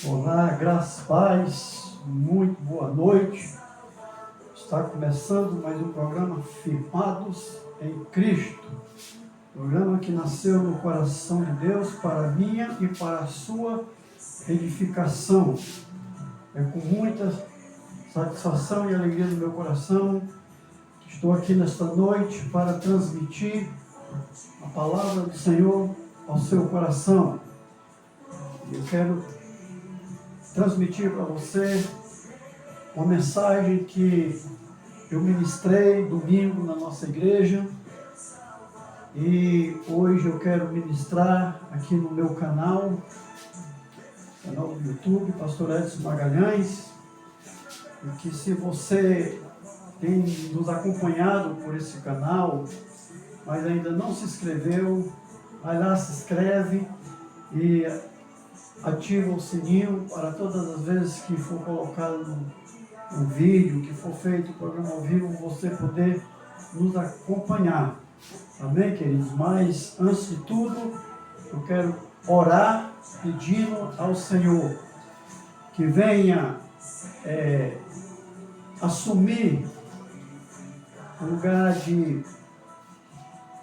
Olá, graças, paz, muito boa noite. Está começando mais um programa Firmados em Cristo. Programa que nasceu no coração de Deus para a minha e para a sua edificação. É com muita satisfação e alegria no meu coração que estou aqui nesta noite para transmitir a palavra do Senhor ao seu coração. Eu quero transmitir para você uma mensagem que eu ministrei domingo na nossa igreja e hoje eu quero ministrar aqui no meu canal do YouTube, Pastor Edson Magalhães, e que se você tem nos acompanhado por esse canal, mas ainda não se inscreveu, vai lá, se inscreve e ativa o sininho para todas as vezes que for colocado um vídeo, que for feito o programa ao vivo, você poder nos acompanhar. Amém, queridos? Mas, antes de tudo, eu quero orar pedindo ao Senhor que venha assumir o lugar de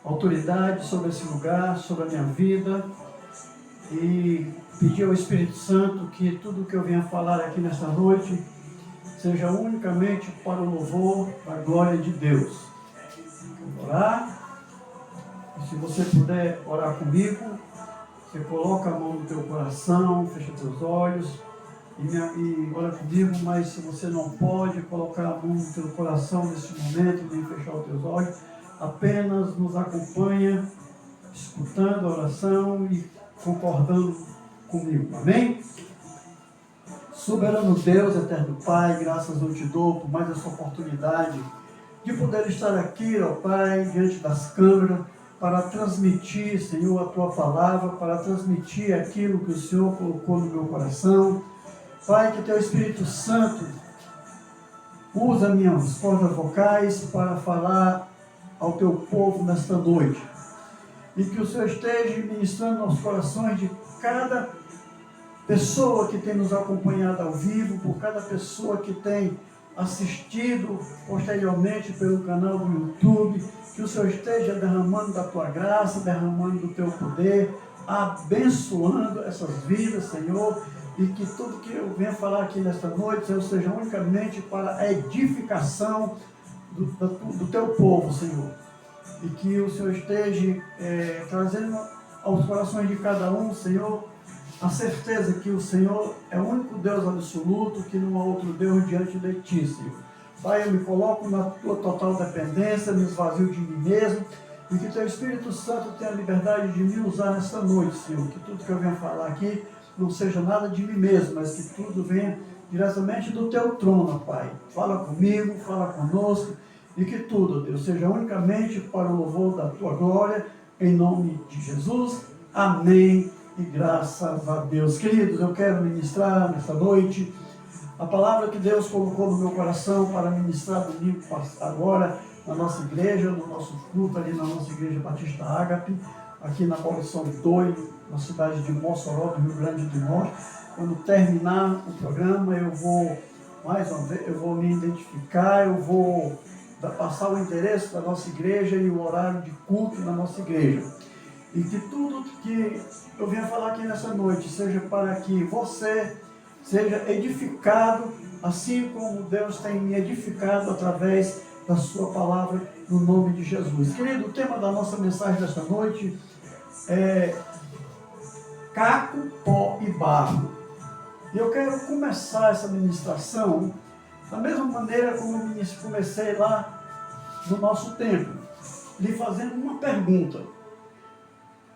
autoridade sobre esse lugar, sobre a minha vida, e pedir ao Espírito Santo que tudo que eu venha falar aqui nesta noite seja unicamente para o louvor da glória de Deus. Vou orar. E se você puder orar comigo, você coloca a mão no teu coração, fecha teus olhos e ora comigo, mas se você não pode colocar a mão no teu coração nesse momento, nem fechar os teus olhos, apenas nos acompanha, escutando a oração e concordando comigo. Amém? Soberano Deus, eterno Pai, graças eu te dou por mais essa oportunidade de poder estar aqui, ó Pai, diante das câmeras, para transmitir, Senhor, a Tua palavra, para transmitir aquilo que o Senhor colocou no meu coração. Pai, que Teu Espírito Santo usa minhas cordas vocais para falar ao Teu povo nesta noite. E que o Senhor esteja ministrando aos corações de cada pessoa que tem nos acompanhado ao vivo, por cada pessoa que tem assistido posteriormente pelo canal do YouTube, que o Senhor esteja derramando da Tua graça, derramando do Teu poder, abençoando essas vidas, Senhor, e que tudo que eu venho falar aqui nesta noite, Senhor, seja unicamente para a edificação do Teu povo, Senhor, e que o Senhor esteja trazendo aos corações de cada um, Senhor, a certeza que o Senhor é o único Deus absoluto, que não há outro Deus diante de Ti, Senhor. Pai, eu me coloco na Tua total dependência, me esvazio de mim mesmo, e que Teu Espírito Santo tenha a liberdade de me usar nesta noite, Senhor. Que tudo que eu venha falar aqui não seja nada de mim mesmo, mas que tudo venha diretamente do Teu trono, Pai. Fala comigo, fala conosco, e que tudo, Deus, seja unicamente para o louvor da Tua glória, em nome de Jesus. Amém. E graças a Deus. Queridos, eu quero ministrar nesta noite a palavra que Deus colocou no meu coração para ministrar domingo agora na nossa igreja, no nosso culto ali na nossa igreja Batista Ágape, aqui na Paulição 2, na cidade de Mossoró, do Rio Grande do Norte. Quando terminar o programa, eu vou me identificar, eu vou passar o endereço da nossa igreja e o horário de culto na nossa igreja. E que tudo que eu venho falar aqui nessa noite seja para que você seja edificado, assim como Deus tem me edificado através da sua palavra, no nome de Jesus. Querido, o tema da nossa mensagem desta noite é caco, pó e barro. E eu quero começar essa ministração da mesma maneira como eu comecei lá no nosso templo, lhe fazendo uma pergunta.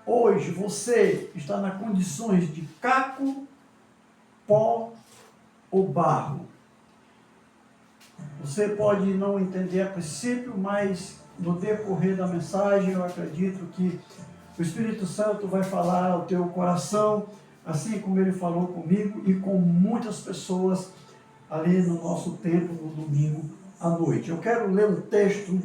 Hoje você está nas condições de caco, pó ou barro? Você pode não entender a princípio, mas no decorrer da mensagem eu acredito que o Espírito Santo vai falar ao teu coração, assim como ele falou comigo e com muitas pessoas ali no nosso templo no domingo à noite. Eu quero ler um texto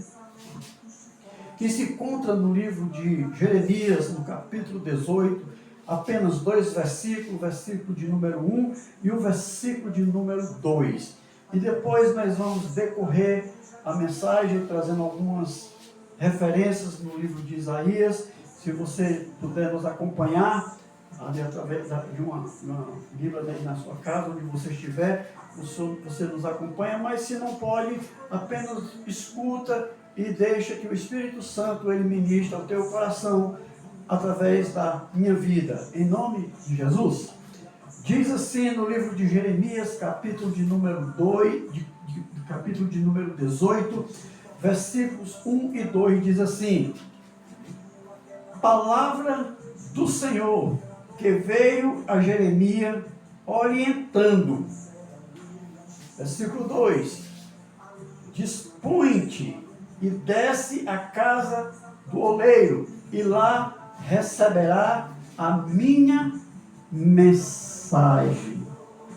que se encontra no livro de Jeremias, no capítulo 18, apenas 2 versículos, o versículo de número 1 e o versículo de número 2. E depois nós vamos decorrer a mensagem trazendo algumas referências no livro de Isaías. Se você puder nos acompanhar, ali através de uma Bíblia aí na sua casa, onde você estiver, você nos acompanha, mas se não pode, apenas escuta e deixa que o Espírito Santo ele ministre ao teu coração através da minha vida, em nome de Jesus. Diz assim no livro de Jeremias, capítulo de número 2, capítulo de número 18, versículos 1 e 2, diz assim: palavra do Senhor que veio a Jeremias orientando. Versículo 2: dispõe-te e desce à casa do oleiro, e lá receberá a minha mensagem.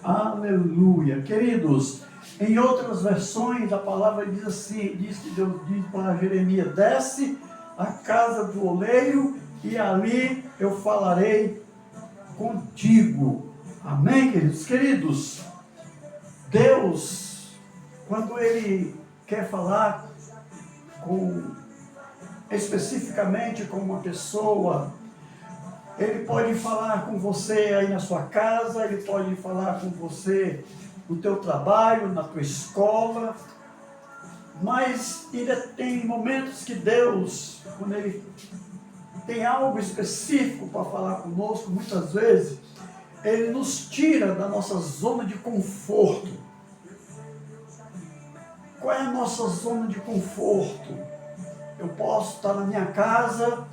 Aleluia. Queridos, em outras versões a palavra diz assim, diz que Deus diz para Jeremias: desce à casa do oleiro e ali eu falarei contigo. Amém, queridos? Queridos, Deus, quando Ele quer falar especificamente com uma pessoa, Ele pode falar com você aí na sua casa, Ele pode falar com você no teu trabalho, na tua escola, mas ainda tem momentos que Deus, quando Ele tem algo específico para falar conosco, muitas vezes, Ele nos tira da nossa zona de conforto. Qual é a nossa zona de conforto? Eu posso estar na minha casa,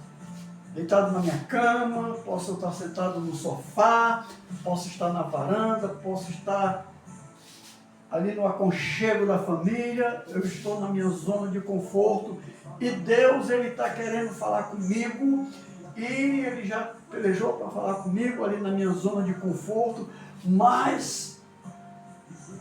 deitado na minha cama, posso estar sentado no sofá, posso estar na varanda, posso estar ali no aconchego da família. Eu estou na minha zona de conforto e Deus, Ele está querendo falar comigo e Ele já pelejou para falar comigo ali na minha zona de conforto, mas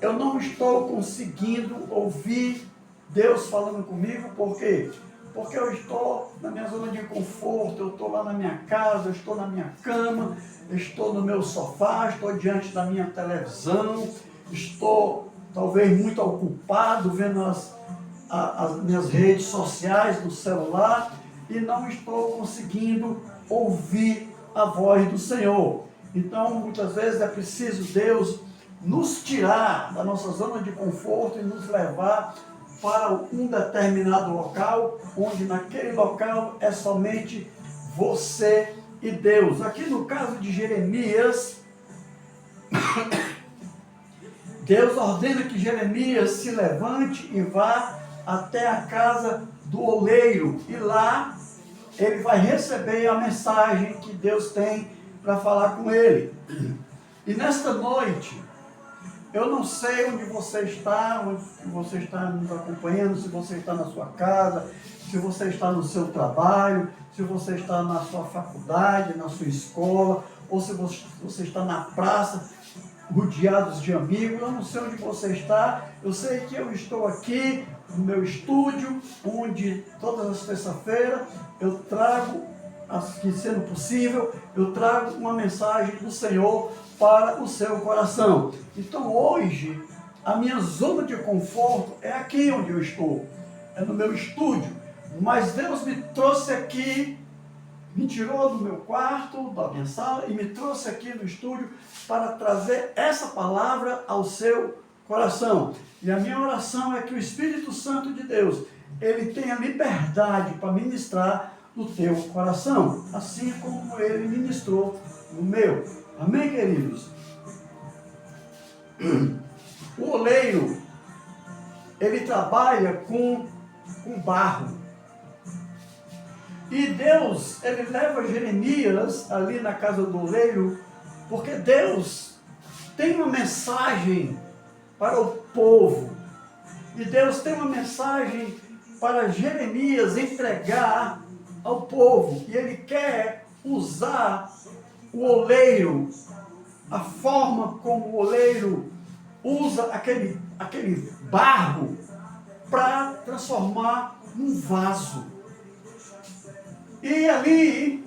eu não estou conseguindo ouvir Deus falando comigo. Por quê? Porque eu estou na minha zona de conforto, eu estou lá na minha casa, eu estou na minha cama, eu estou no meu sofá, estou diante da minha televisão, estou talvez muito ocupado vendo as minhas redes sociais do celular e não estou conseguindo ouvir a voz do Senhor. Então, muitas vezes é preciso Deus nos tirar da nossa zona de conforto e nos levar para um determinado local, onde naquele local é somente você e Deus. Aqui no caso de Jeremias, Deus ordena que Jeremias se levante e vá até a casa do oleiro, e lá ele vai receber a mensagem que Deus tem para falar com ele. E nesta noite, eu não sei onde você está nos acompanhando, se você está na sua casa, se você está no seu trabalho, se você está na sua faculdade, na sua escola, ou se você está na praça, rodeados de amigos. Eu não sei onde você está, eu sei que eu estou aqui no meu estúdio, onde todas as terças-feiras eu trago, que sendo possível, eu trago uma mensagem do Senhor para o seu coração. Então hoje, a minha zona de conforto é aqui onde eu estou, é no meu estúdio, mas Deus me trouxe aqui, me tirou do meu quarto, da minha sala, e me trouxe aqui no estúdio para trazer essa palavra ao seu coração. E a minha oração é que o Espírito Santo de Deus, ele tenha liberdade para ministrar no teu coração, assim como ele ministrou no meu. Amém, queridos? O oleiro, ele trabalha com barro. E Deus, ele leva Jeremias ali na casa do oleiro, porque Deus tem uma mensagem para o povo. E Deus tem uma mensagem para Jeremias entregar ao povo. E ele quer usar o oleiro, a forma como o oleiro usa aquele barro para transformar num vaso. E ali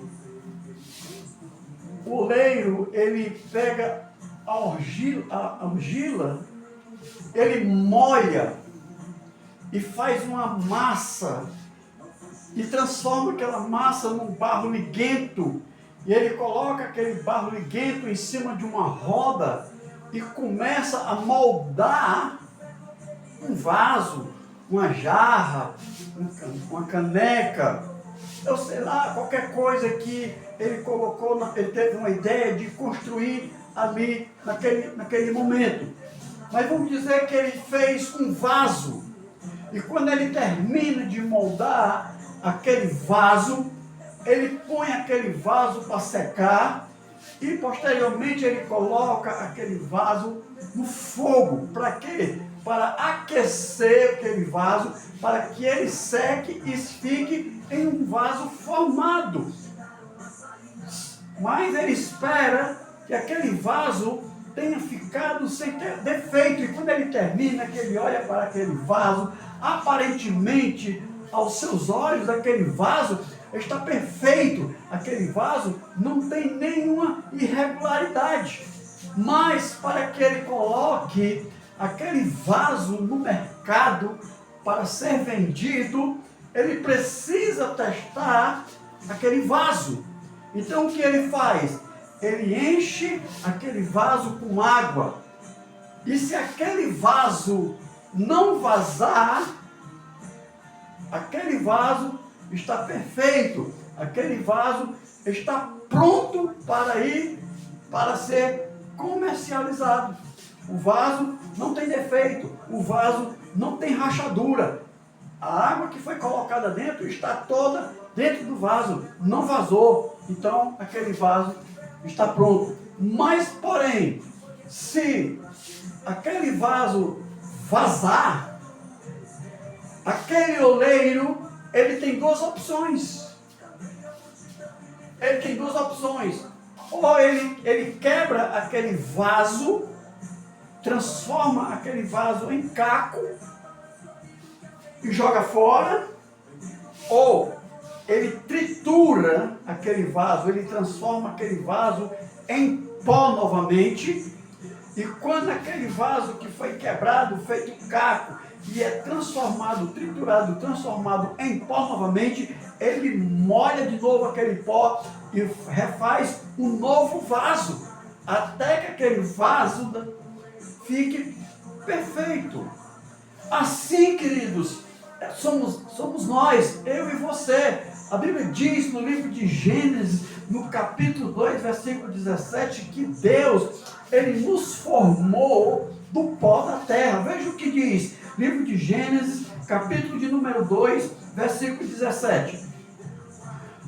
o oleiro, ele pega a argila, ele molha e faz uma massa e transforma aquela massa num barro liguento. E ele coloca aquele barro liguento em cima de uma roda e começa a moldar um vaso, uma jarra, uma caneca, eu sei lá, qualquer coisa que ele colocou, ele teve uma ideia de construir ali naquele momento. Mas vamos dizer que ele fez um vaso, e quando ele termina de moldar aquele vaso, ele põe aquele vaso para secar, e posteriormente ele coloca aquele vaso no fogo. Para quê? Para aquecer aquele vaso, para que ele seque e fique em um vaso formado. Mas ele espera que aquele vaso tenha ficado sem ter defeito. E quando ele termina, que ele olha para aquele vaso, aparentemente, aos seus olhos, aquele vaso está perfeito. Aquele vaso não tem nenhuma irregularidade. Mas para que ele coloque aquele vaso no mercado para ser vendido, ele precisa testar aquele vaso. Então o que ele faz? Ele enche aquele vaso com água. E se aquele vaso não vazar, aquele vaso está perfeito. Aquele vaso está pronto para ir para ser comercializado. O vaso não tem defeito, o vaso não tem rachadura. A água que foi colocada dentro está toda dentro do vaso, não vazou. Então, aquele vaso está pronto. Mas, porém, se aquele vaso vazar, aquele oleiro, ele tem duas opções. Ele tem duas opções. Ou ele quebra aquele vaso, transforma aquele vaso em caco e joga fora, ou ele tritura aquele vaso, ele transforma aquele vaso em pó novamente, e quando aquele vaso que foi quebrado, feito caco, e é transformado, triturado, transformado em pó novamente, ele molha de novo aquele pó e refaz um novo vaso, até que aquele vaso fique perfeito. Assim, queridos, somos nós, eu e você. A Bíblia diz no livro de Gênesis, no capítulo 2, versículo 17, que Deus, ele nos formou do pó da terra. Veja o que diz, livro de Gênesis, capítulo de número 2, versículo 17.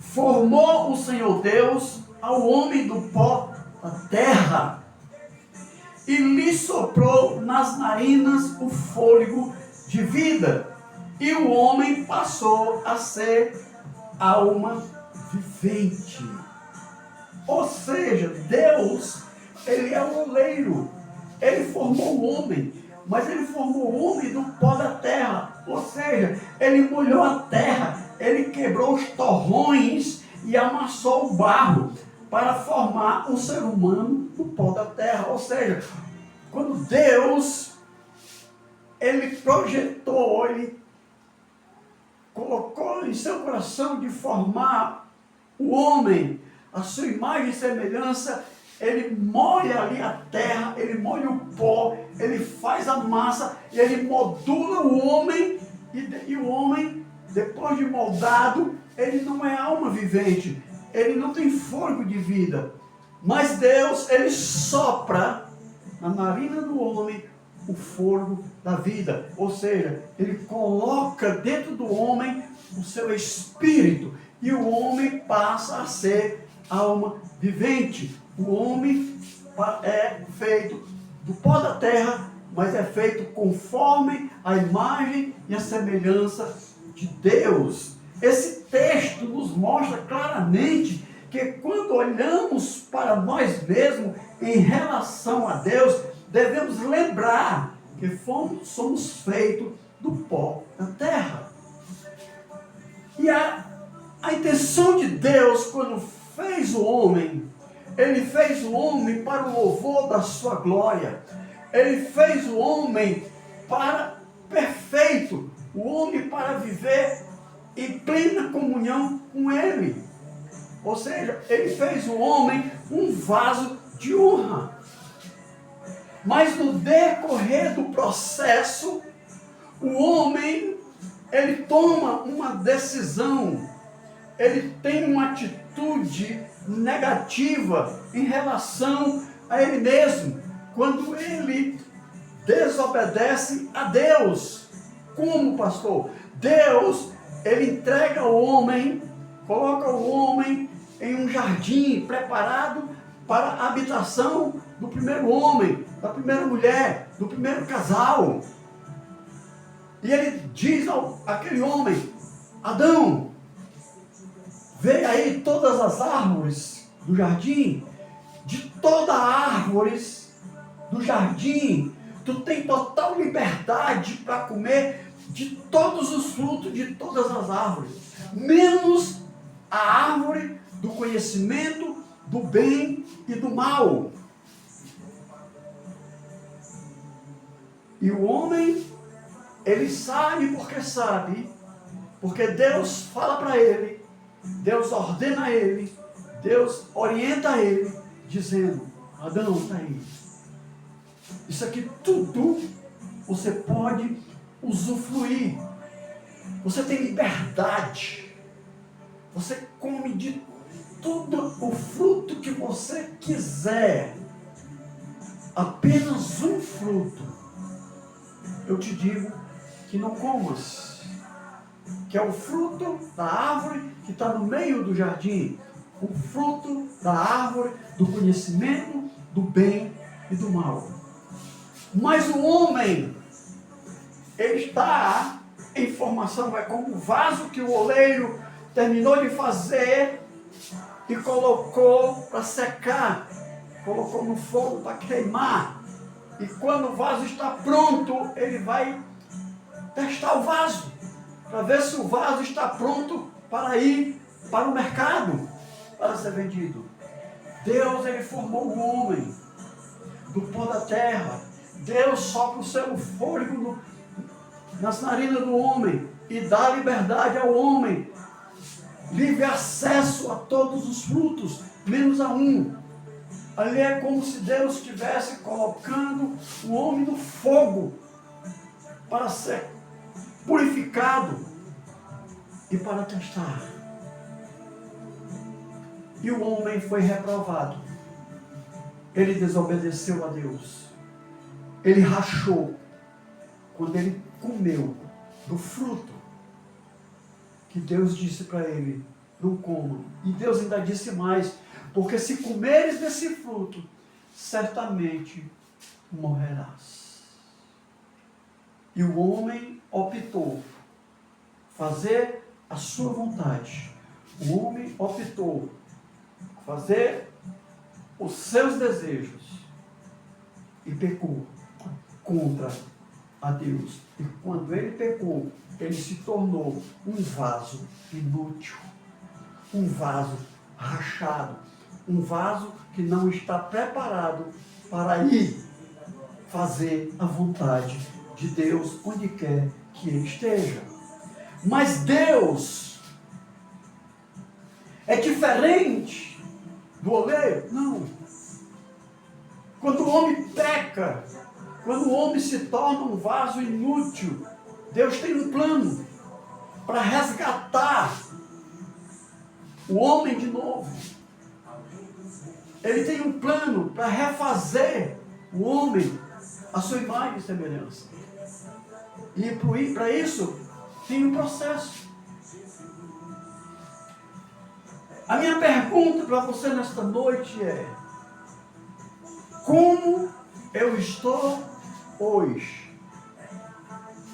Formou o Senhor Deus ao homem do pó da terra e lhe soprou nas narinas o fôlego de vida, e o homem passou a ser alma vivente. Ou seja, Deus, ele é o oleiro, ele formou o homem, mas ele formou o homem do pó da terra, ou seja, ele molhou a terra, ele quebrou os torrões e amassou o barro para formar um ser humano do pó da terra. Ou seja, quando Deus, ele projetou, ele colocou em seu coração de formar o homem, a sua imagem e semelhança, ele molha ali a terra, ele molha o pó, ele faz a massa, e ele modula o homem, e o homem, depois de moldado, ele não é alma vivente, ele não tem fôlego de vida, mas Deus, ele sopra na narina do homem o fôlego da vida, ou seja, ele coloca dentro do homem o seu espírito, e o homem passa a ser alma vivente. O homem é feito do pó da terra, mas é feito conforme a imagem e a semelhança de Deus. Esse texto nos mostra claramente que quando olhamos para nós mesmos em relação a Deus, devemos lembrar que somos feitos do pó da terra. E a intenção de Deus, quando fez o homem, Ele fez o homem para o louvor da sua glória. Ele fez o homem para perfeito, o homem para viver em plena comunhão com Ele. Ou seja, Ele fez o homem um vaso de honra. Mas no decorrer do processo, o homem, ele toma uma decisão, ele tem uma atitude negativa em relação a ele mesmo, quando ele desobedece a Deus. Como, pastor? Deus, ele entrega o homem, coloca o homem em um jardim preparado para a habitação do primeiro homem, da primeira mulher, do primeiro casal. E ele diz àquele homem: Adão, vê aí todas as árvores do jardim, de todas as árvores do jardim, tu tem total liberdade para comer de todos os frutos de todas as árvores, menos a árvore do conhecimento do bem e do mal. E o homem, ele sabe, porque Deus fala para ele, Deus ordena a ele, Deus orienta ele, dizendo: Adão, está aí. Isso aqui tudo você pode usufruir. Você tem liberdade. Você come de tudo o fruto que você quiser. Apenas um fruto, eu te digo que não comas, que é o fruto da árvore que está no meio do jardim, o fruto da árvore do conhecimento do bem e do mal. Mas o homem, ele está em formação, é como o vaso que o oleiro terminou de fazer e colocou para secar, colocou no fogo para queimar. E quando o vaso está pronto, ele vai testar o vaso, para ver se o vaso está pronto para ir para o mercado, para ser vendido. Deus, ele formou o homem do pó da terra. Deus sopra o seu fôlego nas narinas do homem e dá liberdade ao homem, livre acesso a todos os frutos, menos a um. Ali é como se Deus estivesse colocando o homem no fogo para ser purificado e para testar. E o homem foi reprovado. Ele desobedeceu a Deus. Ele rachou quando ele comeu do fruto que Deus disse para ele: não coma. E Deus ainda disse mais: porque se comeres desse fruto, certamente morrerás. E o homem optou fazer a sua vontade. O homem optou fazer os seus desejos e pecou contra a Deus. E quando ele pecou, ele se tornou um vaso inútil, um vaso rachado, um vaso que não está preparado para ir fazer a vontade de Deus onde quer que ele esteja. Mas Deus é diferente do oleiro? Não. Quando o homem peca, quando o homem se torna um vaso inútil, Deus tem um plano para resgatar o homem de novo. Ele tem um plano para refazer o homem à sua imagem e semelhança. E para isso tem um processo. A minha pergunta para você nesta noite é: como eu estou hoje?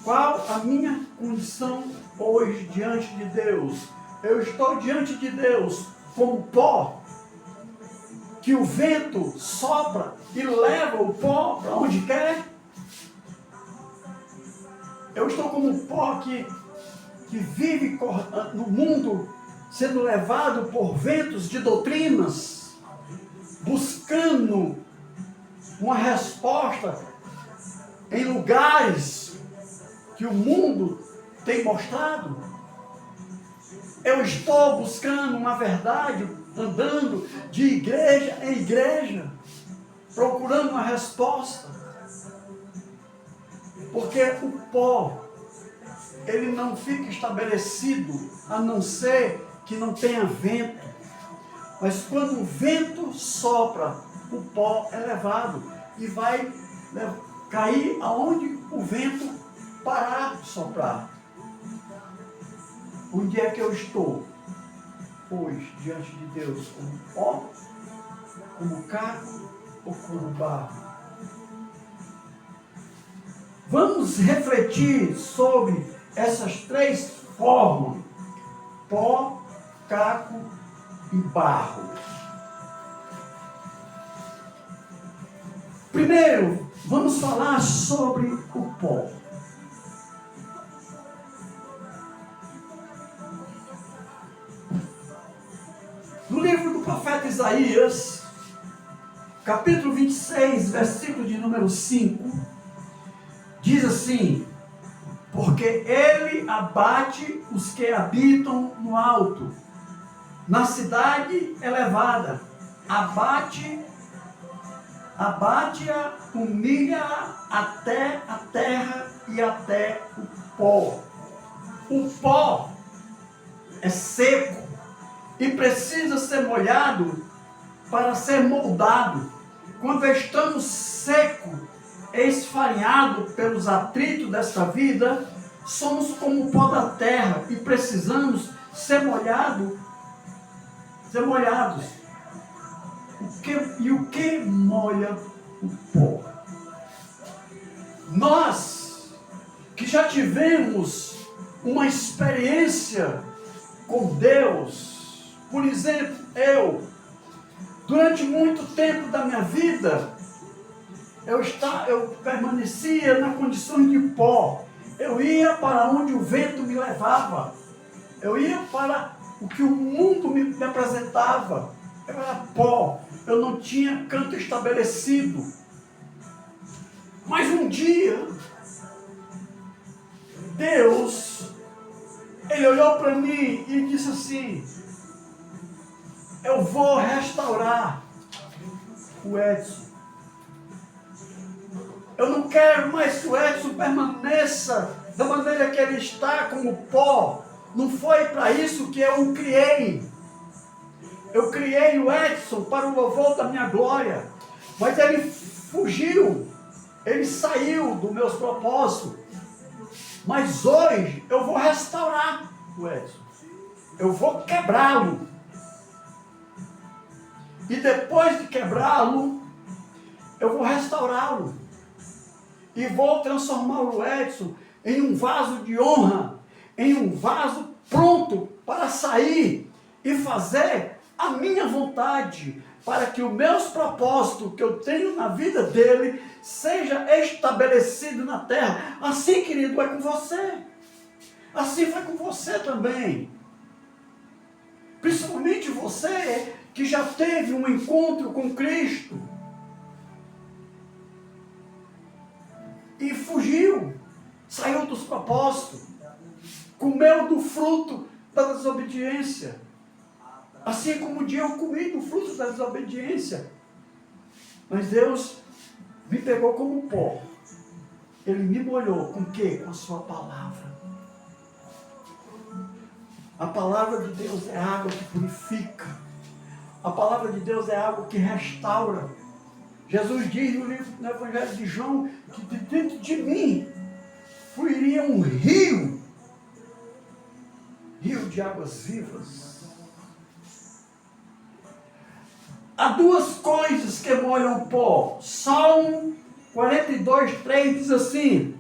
Qual a minha condição hoje diante de Deus? Eu estou diante de Deus como pó, que o vento sopra e leva o pó para onde quer? Eu estou como um pó que vive no mundo sendo levado por ventos de doutrinas, buscando uma resposta em lugares que o mundo tem mostrado. Eu estou buscando uma verdade, andando de igreja em igreja, procurando uma resposta. Porque o pó, ele não fica estabelecido, a não ser que não tenha vento. Mas quando o vento sopra, o pó é levado e vai cair aonde o vento parar de soprar. Onde é que eu estou hoje diante de Deus? Como pó, como caco ou como barro? Vamos refletir sobre essas três formas: pó, caco e barro. Primeiro, vamos falar sobre o pó. No livro do profeta Isaías, capítulo 26, versículo de número 5, diz assim: porque ele abate os que habitam no alto, na cidade elevada, abate-a, humilha-a até a terra e até o pó. O pó é seco e precisa ser molhado para ser moldado. Quando estamos secos, esfarinhados pelos atritos desta vida, somos como o pó da terra e precisamos ser molhados. O que molha o pó? Nós que já tivemos uma experiência com Deus, por exemplo, durante muito tempo da minha vida, eu permanecia na condição de pó. Eu ia para onde o vento me levava. Eu ia para o que o mundo me apresentava. Eu era pó. Eu não tinha canto estabelecido. Mas um dia, Deus, Ele olhou para mim e disse assim: eu vou restaurar o Edson. Eu não quero mais que o Edson permaneça da maneira que ele está, como pó. Não foi para isso que eu o criei. Eu criei o Edson para o louvor da minha glória. Mas ele fugiu. Ele saiu dos meus propósitos. Mas hoje eu vou restaurar o Edson. Eu vou quebrá-lo. E depois de quebrá-lo, eu vou restaurá-lo. E vou transformar o Edson em um vaso de honra, em um vaso pronto para sair e fazer a minha vontade, para que os meus propósitos que eu tenho na vida dele seja estabelecido na terra. Assim, querido, é com você. Assim foi com você também. Principalmente você que já teve um encontro com Cristo e fugiu, saiu dos propósitos, comeu do fruto da desobediência. Assim como um dia eu comi do fruto da desobediência. Mas Deus me pegou como pó. Ele me molhou com o quê? Com a sua palavra. A palavra de Deus é água que purifica. A palavra de Deus é água que restaura. Jesus diz no Evangelho de João que de dentro de mim fluiria um rio de águas vivas. Há duas coisas que molham o pó. Salmo 42:3 diz assim: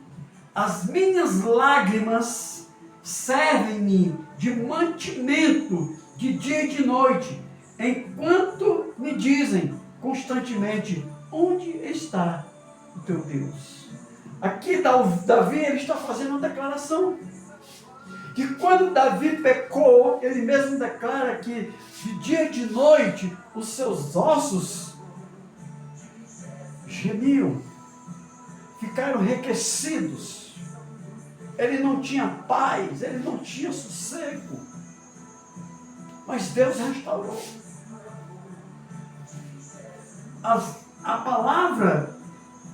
as minhas lágrimas servem-me de mantimento de dia e de noite, enquanto me dizem constantemente: onde está o teu Deus? Aqui Davi ele está fazendo uma declaração. Que quando Davi pecou, ele mesmo declara que de dia e de noite os seus ossos gemiam, ficaram enriquecidos. Ele não tinha paz, ele não tinha sossego. Mas Deus restaurou. A palavra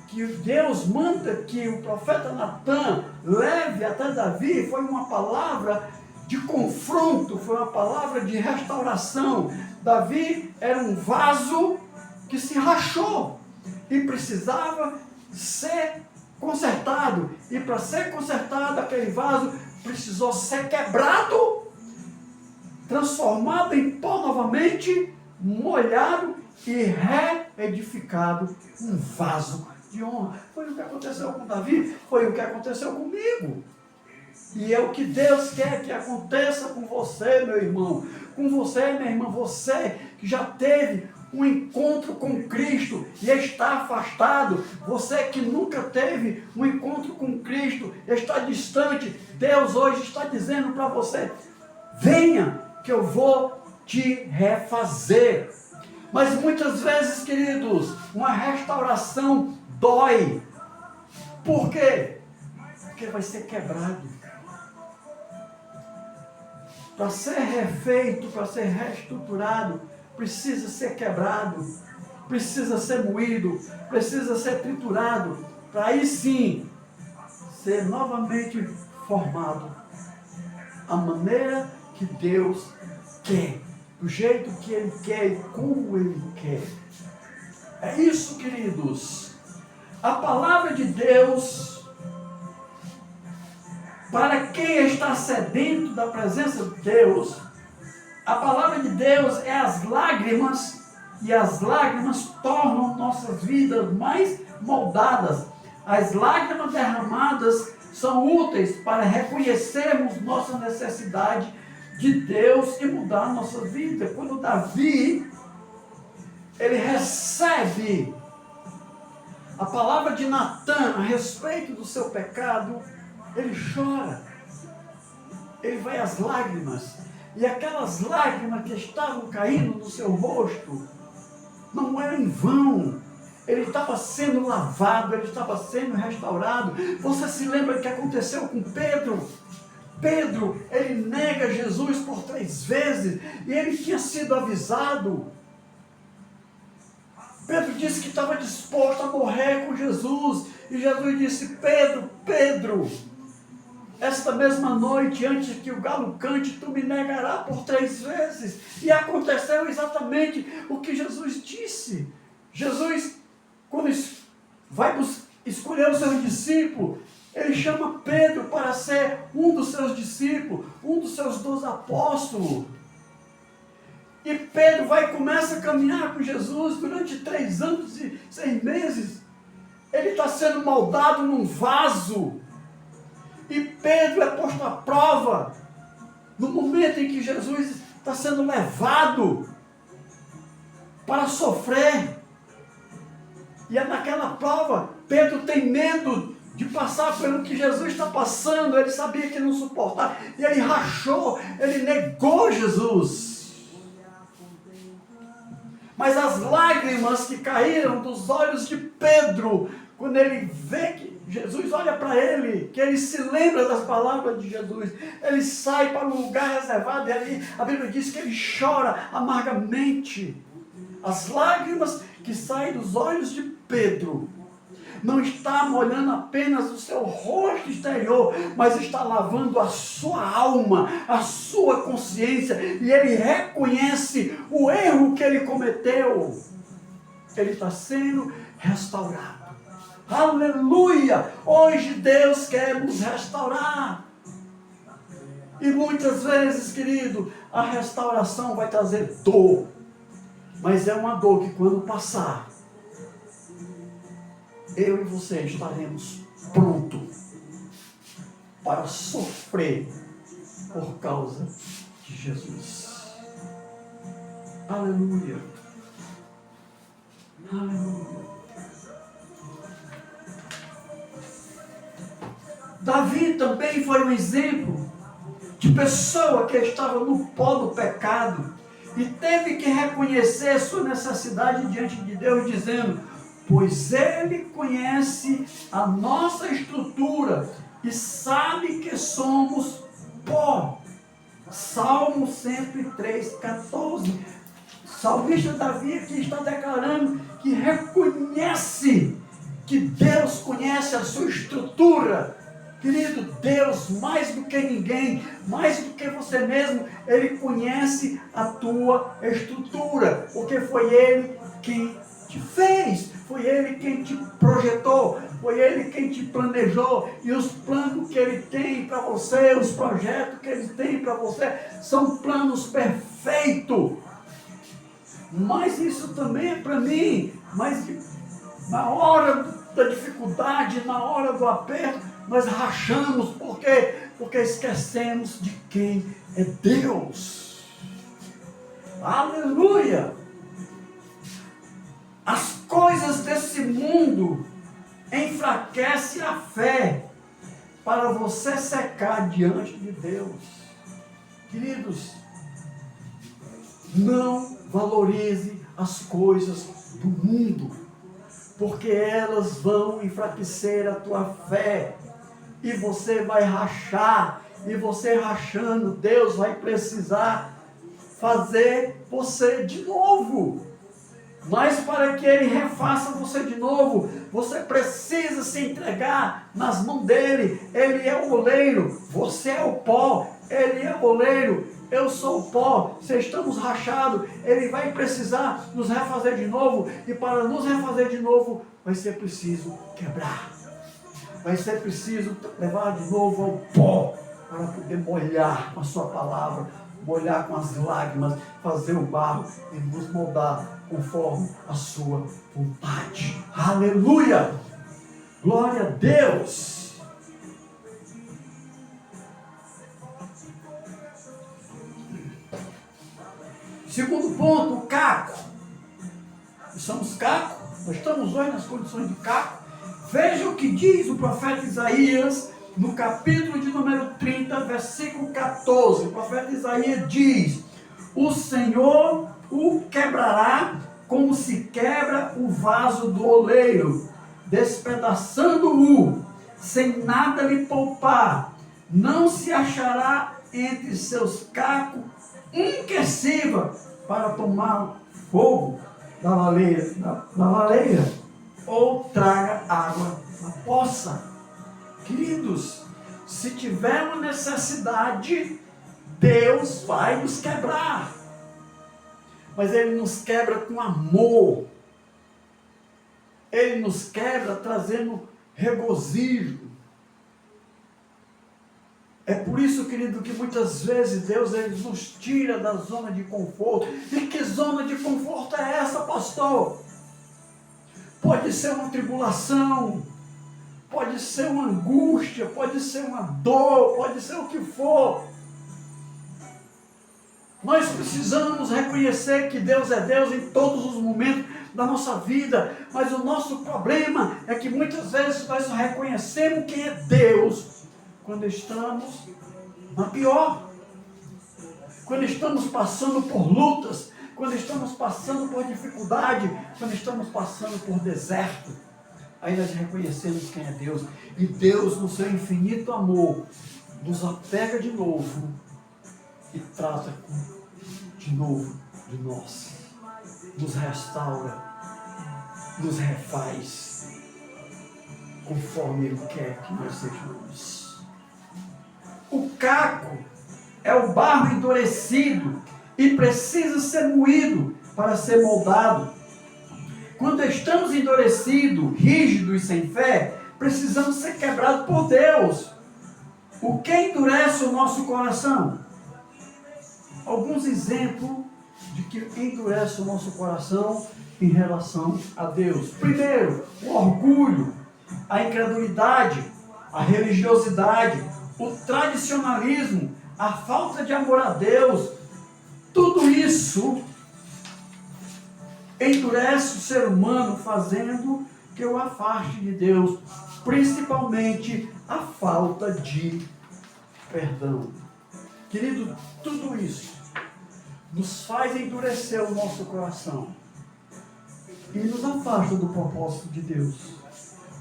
que Deus manda que o profeta Natan leve até Davi foi uma palavra de confronto, foi uma palavra de restauração. Davi era um vaso que se rachou e precisava ser consertado. E para ser consertado, aquele vaso precisou ser quebrado, transformado em pó novamente, molhado e reedificado, um vaso de honra. Foi o que aconteceu com Davi, foi o que aconteceu comigo. E é o que Deus quer que aconteça com você, meu irmão, com você, minha irmã, você que já teve um encontro com Cristo e está afastado, você que nunca teve um encontro com Cristo, está distante, Deus hoje está dizendo para você: venha que eu vou te refazer. Mas muitas vezes, queridos, uma restauração dói. Por quê? Porque vai ser quebrado. Para ser refeito, para ser reestruturado, precisa ser quebrado, precisa ser moído, precisa ser triturado, para aí sim ser novamente formado. A maneira que Deus quer, do jeito que Ele quer e como Ele quer. É isso, queridos. A palavra de Deus, para quem está sedento da presença de Deus, a palavra de Deus é as lágrimas, e as lágrimas tornam nossas vidas mais moldadas. As lágrimas derramadas são úteis para reconhecermos nossa necessidade de Deus e mudar nossa vida. Quando Davi, ele recebe a palavra de Natan a respeito do seu pecado, ele chora, ele vai às lágrimas, e aquelas lágrimas que estavam caindo no seu rosto, não era em vão, ele estava sendo lavado, ele estava sendo restaurado. Você se lembra o que aconteceu com Pedro? Pedro, ele nega Jesus por 3 vezes, e ele tinha sido avisado. Pedro disse que estava disposto a morrer com Jesus, e Jesus disse: Pedro, esta mesma noite, antes que o galo cante, tu me negarás por 3 vezes. E aconteceu exatamente o que Jesus disse. Jesus, quando vai escolher os seus discípulos, ele chama Pedro para ser um dos seus discípulos, um dos seus 12 apóstolos. E Pedro começa a caminhar com Jesus durante 3 anos e 6 meses. Ele está sendo moldado num vaso. E Pedro é posto à prova no momento em que Jesus está sendo levado para sofrer. E é naquela prova, Pedro tem medo de passar pelo que Jesus está passando. Ele sabia que não suportava. E ele rachou, ele negou Jesus. Mas as lágrimas que caíram dos olhos de Pedro, quando ele vê que Jesus olha para ele, que ele se lembra das palavras de Jesus, ele sai para um lugar reservado, e ali a Bíblia diz que ele chora amargamente. As lágrimas que saem dos olhos de Pedro não está molhando apenas o seu rosto exterior, mas está lavando a sua alma, a sua consciência, e ele reconhece o erro que ele cometeu. Ele está sendo restaurado. Aleluia! Hoje Deus quer nos restaurar. E muitas vezes, querido, a restauração vai trazer dor, mas é uma dor que quando passar, eu e você estaremos prontos para sofrer por causa de Jesus. Aleluia. Aleluia. Davi também foi um exemplo de pessoa que estava no pó do pecado e teve que reconhecer sua necessidade diante de Deus, dizendo: pois Ele conhece a nossa estrutura e sabe que somos pó. Salmo 103:14. Salmista Davi aqui está declarando que reconhece que Deus conhece a sua estrutura. Querido, Deus, mais do que ninguém, mais do que você mesmo, Ele conhece a tua estrutura, porque foi Ele quem te fez, foi Ele quem te projetou, foi Ele quem te planejou, e os planos que Ele tem para você, os projetos que Ele tem para você, são planos perfeitos. Mas isso também é para mim, mas na hora da dificuldade, na hora do aperto, nós rachamos. Por quê? Porque esquecemos de quem é Deus. Aleluia! As coisas desse mundo enfraquecem a fé para você secar diante de Deus. Queridos, não valorize as coisas do mundo, porque elas vão enfraquecer a tua fé, e você vai rachar, e você rachando, Deus vai precisar fazer você de novo. Mas para que Ele refaça você de novo, você precisa se entregar nas mãos dEle. Ele é o oleiro, você é o pó, Ele é o oleiro, eu sou o pó, se estamos rachados, Ele vai precisar nos refazer de novo, e para nos refazer de novo, vai ser preciso quebrar, vai ser preciso levar de novo ao pó, para poder molhar com a sua palavra, molhar com as lágrimas, fazer o barro e nos moldar conforme a sua vontade. Aleluia! Glória a Deus! Segundo ponto, o caco. Nós somos caco, nós estamos hoje nas condições de caco. Veja o que diz o profeta Isaías no capítulo de número 30, versículo 14. O profeta Isaías diz: o Senhor o quebrará como se quebra o vaso do oleiro, despedaçando-o, sem nada lhe poupar. Não se achará entre seus cacos um que sirva para tomar fogo da valeira, ou traga água na poça. Queridos, se tiver uma necessidade, Deus vai nos quebrar. Mas Ele nos quebra com amor. Ele nos quebra trazendo regozijo. É por isso, querido, que muitas vezes Deus ele nos tira da zona de conforto. E que zona de conforto é essa, pastor? Pode ser uma tribulação, pode ser uma angústia, pode ser uma dor, pode ser o que for. Nós precisamos reconhecer que Deus é Deus em todos os momentos da nossa vida, mas o nosso problema é que muitas vezes nós reconhecemos quem é Deus quando estamos na pior, quando estamos passando por lutas, quando estamos passando por dificuldade, quando estamos passando por deserto. Aí nós reconhecemos quem é Deus, e Deus, no seu infinito amor, nos apega de novo e trata de novo de nós, nos restaura, nos refaz, conforme Ele quer que nós sejamos. O caco é o barro endurecido e precisa ser moído para ser moldado. Quando estamos endurecidos, rígidos e sem fé, precisamos ser quebrados por Deus. O que endurece o nosso coração? Alguns exemplos de que endurece o nosso coração em relação a Deus. Primeiro, o orgulho, a incredulidade, a religiosidade, o tradicionalismo, a falta de amor a Deus. Tudo isso endurece o ser humano, fazendo que o afaste de Deus, principalmente a falta de perdão. Querido, tudo isso nos faz endurecer o nosso coração. e nos afasta do propósito de Deus.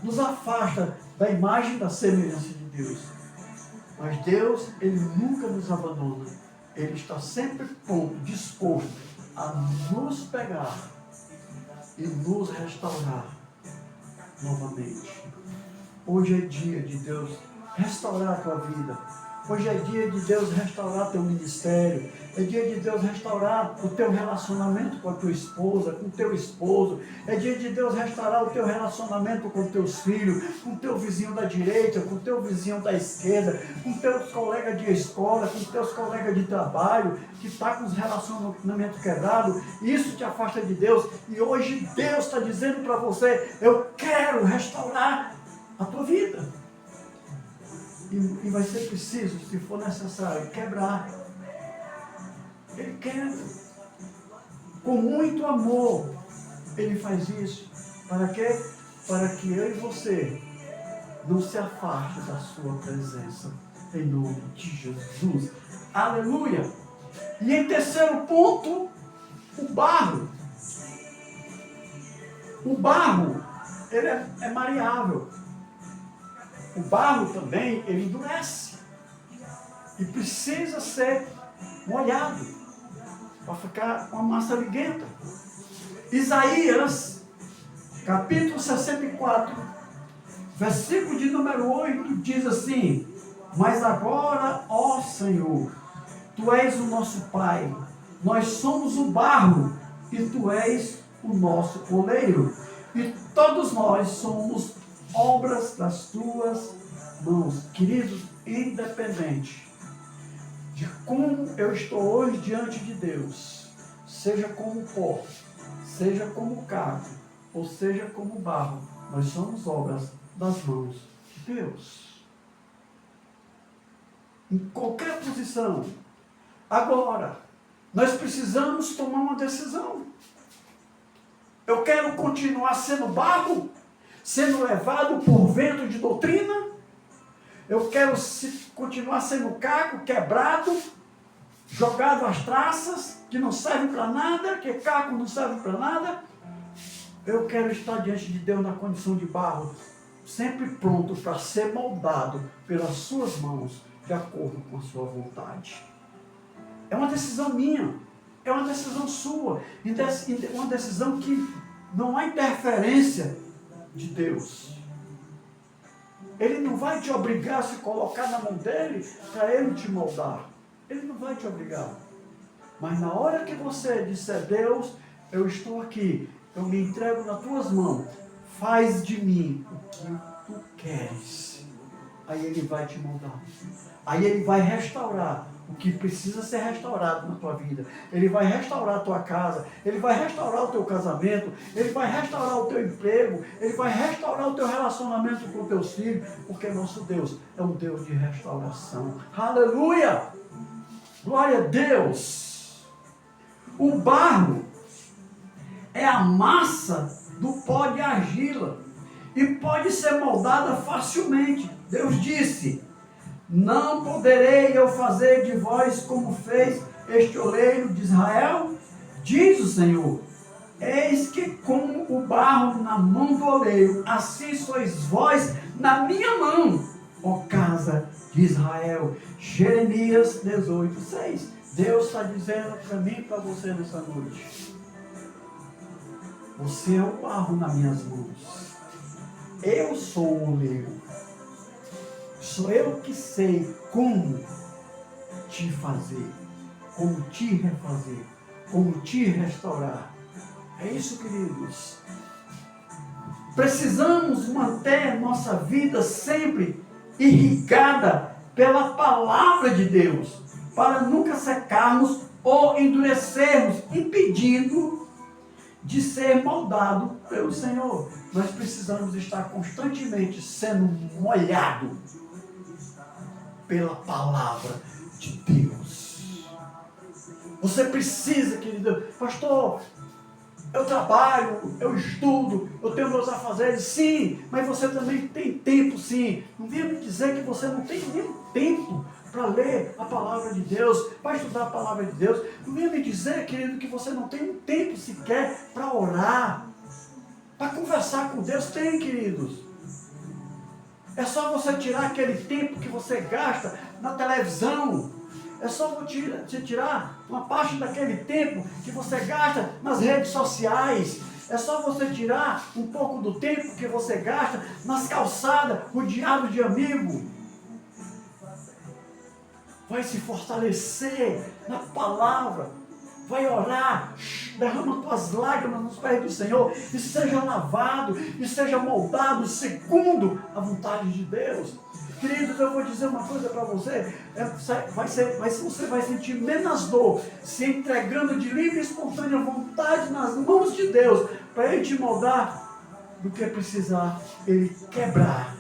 Nos afasta da imagem da semelhança de Deus. Mas Deus, Ele nunca nos abandona. Ele está sempre pronto, disposto a nos pegar e nos restaurar novamente. Hoje é dia de Deus restaurar a tua vida. Hoje é dia de Deus restaurar teu ministério. É dia de Deus restaurar o teu relacionamento com a tua esposa, com o teu esposo. É dia de Deus restaurar o teu relacionamento com teus filhos, com o teu vizinho da direita, com o teu vizinho da esquerda, com teus colegas de escola, com teus colegas de trabalho, que está com os relacionamentos quebrados. Isso te afasta de Deus. E hoje Deus está dizendo para você, eu quero restaurar a tua vida. E vai ser preciso, se for necessário, quebrar. Ele quebra. Com muito amor, Ele faz isso. Para quê? Para que eu e você não se afaste da sua presença. Em nome de Jesus. Aleluia! E em terceiro ponto, o barro. O barro, ele é maleável. O barro também, ele endurece. E precisa ser molhado para ficar uma massa liguenta. Isaías, capítulo 64, versículo de número 8, diz assim: mas agora, ó Senhor, Tu és o nosso Pai, nós somos o barro e Tu és o nosso oleiro. E todos nós somos obras das Tuas mãos. Queridos, independente de como eu estou hoje diante de Deus, seja como pó, seja como caco, ou seja como barro, nós somos obras das mãos de Deus. Em qualquer posição. Agora, nós precisamos tomar uma decisão. Eu quero continuar sendo barro, sendo levado por vento de doutrina. Eu quero continuar sendo caco, quebrado, jogado às traças, que não serve para nada, que caco não serve para nada. Eu quero estar diante de Deus na condição de barro, sempre pronto para ser moldado pelas suas mãos, de acordo com a sua vontade. É uma decisão minha, é uma decisão sua, uma decisão que não há interferência de Deus. Ele não vai te obrigar a se colocar na mão dele para ele te moldar. Ele não vai te obrigar. Mas na hora que você disser, Deus, eu estou aqui, eu me entrego nas tuas mãos, faz de mim o que tu queres. Aí ele vai te moldar. Aí ele vai restaurar o que precisa ser restaurado na tua vida. Ele vai restaurar a tua casa, ele vai restaurar o teu casamento, ele vai restaurar o teu emprego, ele vai restaurar o teu relacionamento com os teus filhos, porque nosso Deus é um Deus de restauração. Aleluia! Glória a Deus! O barro é a massa do pó de argila e pode ser moldada facilmente. Deus disse: não poderei eu fazer de vós como fez este oleiro de Israel? Diz o Senhor: eis que como o barro na mão do oleiro, assim sois vós na minha mão, ó casa de Israel. Jeremias 18:6. Deus está dizendo para mim e para você nessa noite: você é o barro nas minhas mãos. Eu sou o oleiro. Sou eu que sei como te fazer, como te refazer, como te restaurar. É isso, queridos. Precisamos manter nossa vida sempre irrigada pela palavra de Deus, para nunca secarmos ou endurecermos, impedindo de ser moldado pelo Senhor. Nós precisamos estar constantemente sendo molhado pela palavra de Deus. Você precisa, querido, pastor, eu trabalho, eu estudo, eu tenho meus afazeres, sim, mas você também tem tempo, sim. Não venha me dizer que você não tem nenhum tempo para ler a palavra de Deus, para estudar a palavra de Deus. Não venha me dizer, querido, que você não tem um tempo sequer para orar. conversar com Deus? Tem, queridos. É só você tirar aquele tempo que você gasta na televisão. É só você tirar uma parte daquele tempo que você gasta nas redes sociais. É só você tirar um pouco do tempo que você gasta nas calçadas, rodeado de amigo. Vai se fortalecer na palavra. Vai orar. Derrama tuas lágrimas nos pés do Senhor. E seja lavado. E seja moldado segundo a vontade de Deus. Queridos, eu vou dizer uma coisa para você. Você vai sentir menos dor se entregando de livre e espontânea vontade nas mãos de Deus para Ele te moldar do que precisar Ele quebrar,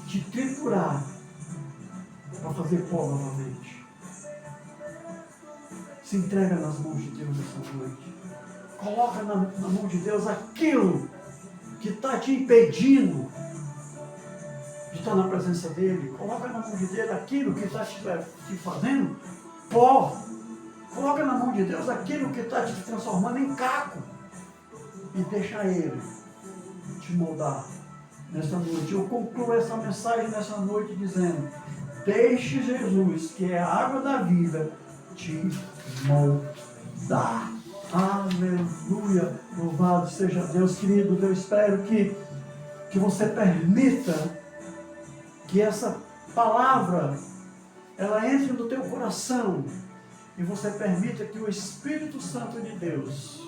te triturar para fazer pó novamente. Se entrega nas mãos de Deus essa noite. Coloca na mão de Deus aquilo que está te impedindo de estar na presença dEle. Coloca na mão de Deus aquilo que está te fazendo pó. Coloca na mão de Deus aquilo que está te transformando em caco. E deixa Ele te moldar nessa noite. Eu concluo essa mensagem nessa noite dizendo: deixe Jesus, que é a água da vida, te moldar. Aleluia. Louvado seja Deus, querido. Eu espero que você permita que essa palavra ela entre no teu coração e você permita que o Espírito Santo de Deus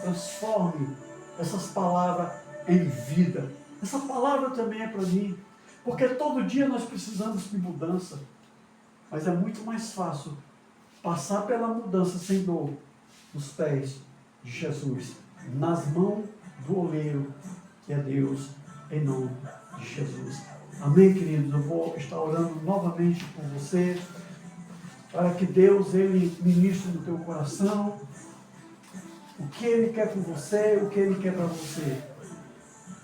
transforme essas palavras em vida. Essa palavra também é para mim, porque todo dia nós precisamos de mudança, mas é muito mais fácil passar pela mudança sem dor nos pés de Jesus, nas mãos do oleiro, que é Deus, em nome de Jesus. Amém, queridos? Eu vou estar orando novamente por você, para que Deus, Ele ministre no teu coração o que Ele quer por você, o que Ele quer para você.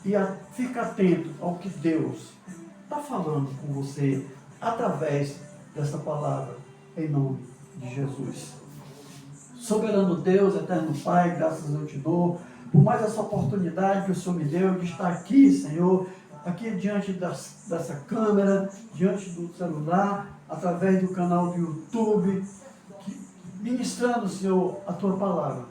E fica atento ao que Deus está falando com você, através dessa palavra, em nome de Jesus. Soberano Deus, eterno Pai, graças eu te dou, por mais essa oportunidade que o Senhor me deu de estar aqui, Senhor, aqui diante dessa câmera, diante do celular, através do canal do YouTube, ministrando, Senhor, a Tua palavra.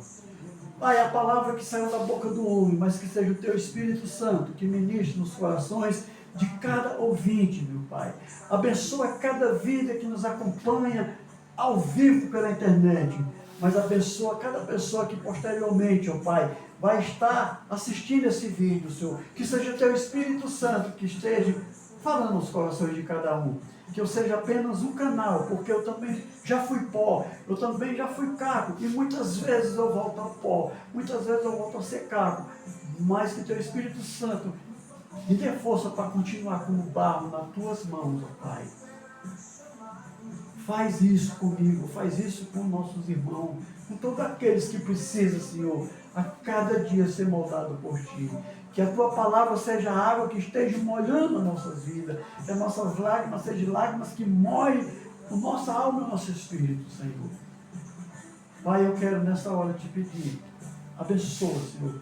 Pai, a palavra que saiu da boca do homem, mas que seja o Teu Espírito Santo, que ministre nos corações de cada ouvinte, meu Pai. Abençoa cada vida que nos acompanha ao vivo pela internet, mas abençoa cada pessoa que posteriormente, ó Pai, vai estar assistindo esse vídeo, Senhor. Que seja o Teu Espírito Santo que esteja falando nos corações de cada um. Que eu seja apenas um canal, porque eu também já fui pó, eu também já fui caco, e muitas vezes eu volto ao pó, muitas vezes eu volto a ser caco, mas que Teu Espírito Santo me dê força para continuar como barro nas Tuas mãos, ó Pai. Faz isso comigo, faz isso com nossos irmãos, com todos aqueles que precisam, Senhor, a cada dia ser moldado por Ti. Que a Tua palavra seja a água que esteja molhando as nossas vidas, que as nossas lágrimas sejam lágrimas que molhem a nossa alma e o nosso espírito, Senhor. Pai, eu quero nessa hora te pedir, abençoa, Senhor,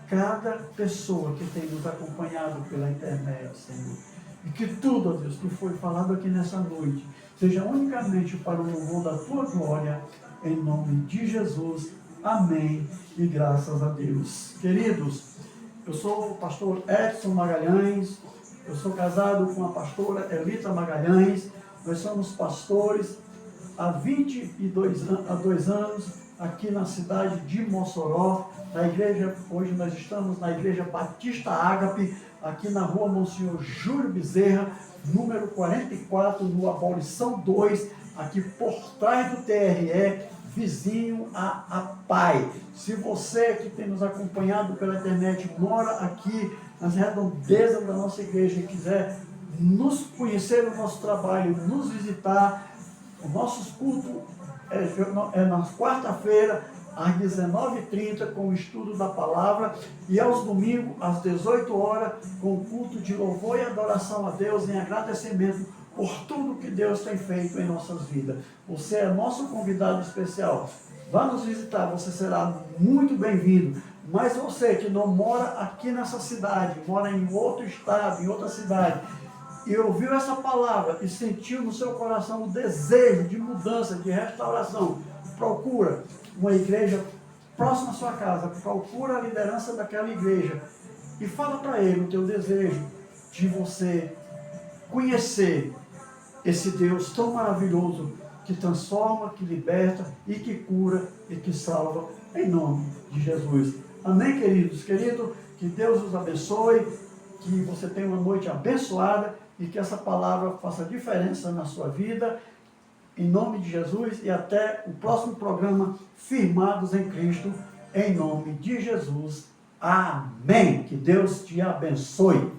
cada pessoa que tem nos acompanhado pela internet, Senhor. E que tudo, ó Deus, que foi falado aqui nessa noite, seja unicamente para o louvor da Tua glória, em nome de Jesus. Amém. E graças a Deus. Queridos, eu sou o pastor Edson Magalhães, eu sou casado com a pastora Elita Magalhães, nós somos pastores há 2 anos, aqui na cidade de Mossoró, na igreja, hoje nós estamos na igreja Batista Ágape, aqui na rua Monsenhor Júlio Bezerra, número 44, no Abolição 2, aqui por trás do TRE, vizinho a PAI. Se você que tem nos acompanhado pela internet mora aqui nas redondezas da nossa igreja e quiser nos conhecer o nosso trabalho, nos visitar, os nossos cultos é na quarta-feira, às 19h30, com o estudo da palavra, e aos domingos, às 18 horas, com o culto de louvor e adoração a Deus, em agradecimento por tudo que Deus tem feito em nossas vidas. Você é nosso convidado especial. Vá nos visitar, você será muito bem-vindo. Mas você que não mora aqui nessa cidade, mora em outro estado, em outra cidade, e ouviu essa palavra e sentiu no seu coração o desejo de mudança, de restauração, procura uma igreja próxima à sua casa, procura a liderança daquela igreja e fala para ele o teu desejo de você conhecer esse Deus tão maravilhoso que transforma, que liberta e que cura e que salva em nome de Jesus. Amém, queridos? Querido, que Deus os abençoe, que você tenha uma noite abençoada e que essa palavra faça diferença na sua vida, em nome de Jesus, e até o próximo programa Firmados em Cristo, em nome de Jesus. Amém. Que Deus te abençoe.